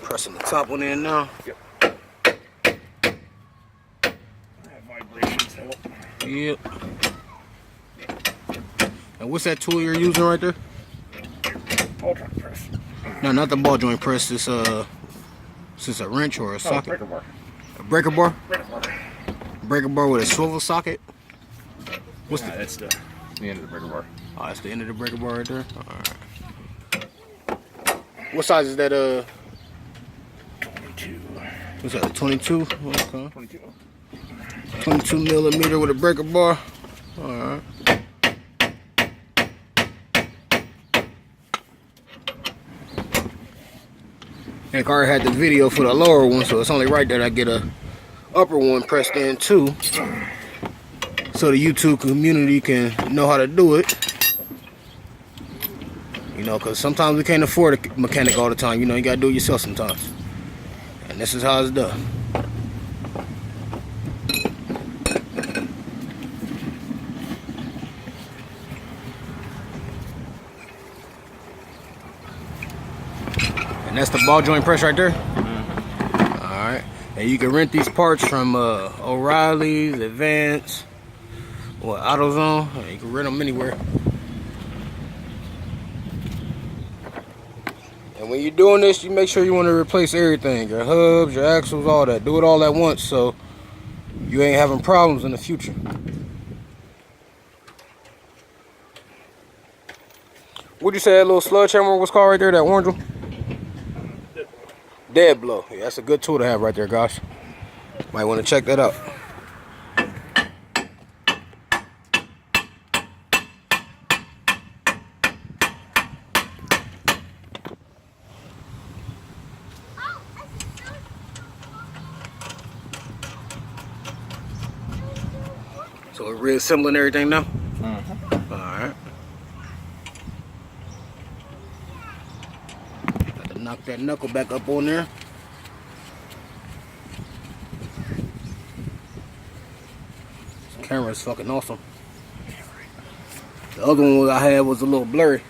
Pressing the top one in now. Yep. That vibrations help. Yep. And what's that tool you're using right there? Ball joint press. No, not the ball joint press. It's a wrench or a socket. Breaker bar. A breaker bar? Breaker bar. Breaker bar with a swivel socket? What's That's the end of the breaker bar. Oh, that's the end of the breaker bar right there? Alright. What size is that? 22. What's that, a 22? Okay. 22. 22 millimeter with a breaker bar. Alright. And I already had the video for the lower one, so it's only right that I get a upper one pressed in too, so the YouTube community can know how to do it. You know, because sometimes we can't afford a mechanic all the time. You know, you gotta do it yourself sometimes. And this is how it's done. And that's the ball joint press right there. Alright. And you can rent these parts from O'Reilly's, Advance, or AutoZone. You can rent them anywhere. And when you're doing this, you make sure you want to replace everything. Your hubs, your axles, all that. Do it all at once so you ain't having problems in the future. What'd you say that little sledgehammer was called right there, that orange one? Dead blow. Yeah, that's a good tool to have right there, gosh. Might want to check that out. So we're reassembling everything now? Alright. Got to knock that knuckle back up on there. This camera is fucking awesome. The other one I had was a little blurry.